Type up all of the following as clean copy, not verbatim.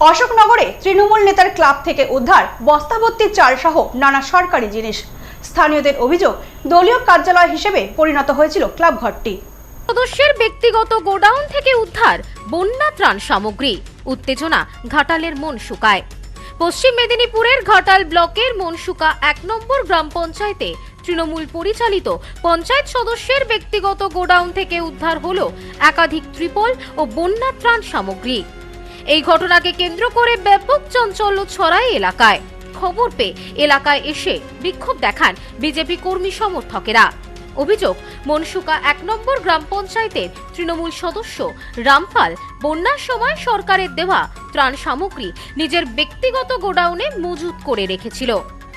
অশোকনগরে তৃণমূল নেতার ক্লাব থেকে উদ্ধার বস্তাভর্তি চাল সহ নানা সরকারি জিনিস। স্থানীয়দের অভিযোগ, দলীয় কার্যালয় হিসেবে পরিণত হয়েছিল ক্লাব ঘরটি। সদস্যের ব্যক্তিগত গোডাউন থেকে উদ্ধার বন্যা ত্রাণ সামগ্রী। উত্তেজনা ঘাটালের মনসুকায়। পশ্চিম মেদিনীপুরের ঘাটাল ব্লকের মনসুকা ১ নম্বর গ্রাম পঞ্চায়েতে তৃণমূল পরিচালিত পঞ্চায়েত সদস্যের ব্যক্তিগত গোডাউন থেকে উদ্ধার হলো একাধিক ত্রিপল ও বন্যা ত্রাণ সামগ্রী। এই ঘটনাকে কেন্দ্র করে ব্যাপক চাঞ্চল্য ছড়ায় এলাকায়। খবর পেয়ে এলাকায় এসে বিক্ষোভ দেখান বিজেপি কর্মী সমর্থকেরা। অভিযোগ, মনসুকা ১ নম্বর গ্রাম পঞ্চায়েতের তৃণমূল সদস্য রামপাল বন্যার সময় সরকারের দেওয়া ত্রাণ সামগ্রী নিজের ব্যক্তিগত গোডাউনে মজুত করে রেখেছিল।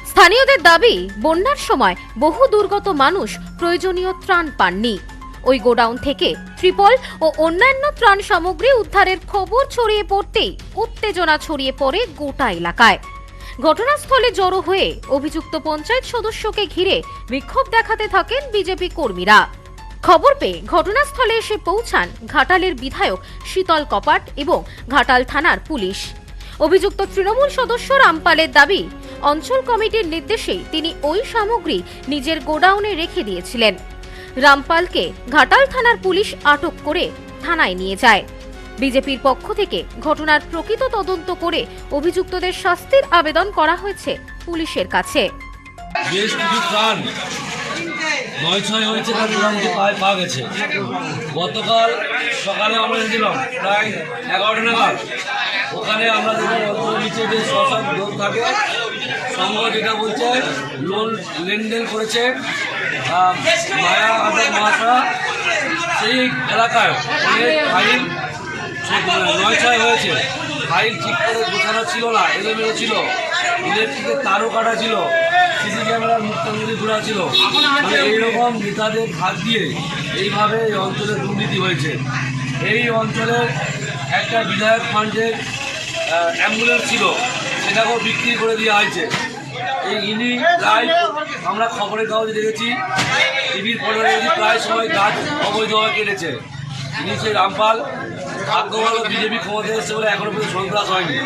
স্থানীয়দের দাবি, বন্যার সময় বহু দুর্গত মানুষ প্রয়োজনীয় ত্রাণ পাননি। ওই গোডাউন থেকে ত্রিপল ও অন্যান্য ত্রাণ সামগ্রী উদ্ধারের খবর ছড়িয়ে পড়তেই উত্তেজনা ছড়িয়ে পড়ে গোটা এলাকায়। ঘটনাস্থলে জড়ো হয়ে অভিযুক্ত পঞ্চায়েত সদস্যকে ঘিরে বিক্ষোভ দেখাতে থাকেন বিজেপি কর্মীরা। খবর পেয়ে ঘটনাস্থলে এসে পৌঁছান ঘাটালের বিধায়ক শীতল কপাট এবং ঘাটাল থানার পুলিশ। অভিযুক্ত তৃণমূল সদস্য রামপালের দাবি, অঞ্চল কমিটির নির্দেশে তিনি ওই সামগ্রী নিজের গোডাউনে রেখে দিয়েছিলেন। রামপালকে ঘাটাল থানার পুলিশ আটক করে থানায় নিয়ে যায়। বিজেপির পক্ষ থেকে ঘটনার প্রকৃত তদন্ত করে অভিযুক্তদের শাস্তির আবেদন করা হয়েছে পুলিশের কাছে। গতকাল সকালে আমরা গেছিলাম প্রায় 11টা নাগাদ। ওখানে আমরা নিচে যে শ্মশান লোন থাকে, সংঘ যেটা বলছে লোন লেনদেন করেছে মায়া আজাদ মহাশয়া, সেই এলাকায় অনেক ফাইল 9-6 হয়েছে। ফাইল ঠিক করে গোছানো ছিল না, এলোমেলো ছিল, ইলেকট্রিকের তারও কাটা ছিল, সিসি ক্যামেরার মুক্তাঙ্গুলি ঘোরা ছিল। মানে এইরকম নেতাদের হাত দিয়ে এইভাবে এই অঞ্চলে দুর্নীতি হয়েছে। এই অঞ্চলের একটা বিধায়ক ফান্ডের অ্যাম্বুলেন্স ছিল, সেটাকেও বিক্রি করে দেওয়া হয়েছে। এই ইনি প্রায় আমরা খবরের কাগজে দেখেছি, টিভির পরে দেখেছি, প্রায় সময় গাছ অবৈধভাবে কেটেছে। ইনি সেই রামপাল। ভাগ্য ভালো বিজেপি ক্ষমতা এসেছে বলে এখনো পর্যন্ত সন্ত্রাস হয়নি।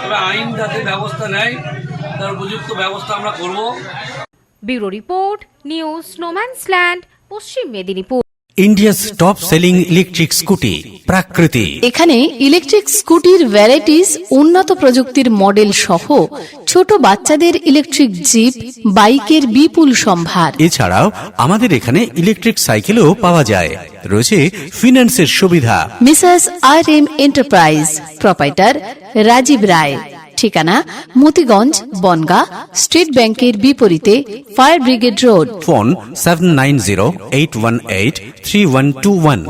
তবে আইন যাতে ব্যবস্থা নেয় তার উপযুক্ত ব্যবস্থা আমরা করব। ব্যুরো রিপোর্ট, নিউজ স্নোম্যান্সল্যান্ড, Paschim Medinipur. India's top selling electric scooty Prakriti. এখানে ইলেকট্রিক স্কুটির ভ্যারাইটিস, উন্নত প্রযুক্তির মডেল সহ ছোট বাচ্চাদের ইলেকট্রিক জিপ, বাইকের বিপুল সম্ভার। এছাড়াও আমাদের এখানে ইলেকট্রিক সাইকেলও পাওয়া যায়। রয়েছে ফিন্যান্সের সুবিধা। Mrs RM enterprise, proprietor Rajib Roy. ঠিকানা মতিগঞ্জ, বনগাঁ, স্টেট ব্যাংকের বিপরীতে, ফায়ার ব্রিগেড রোড। ফোন 7908183121।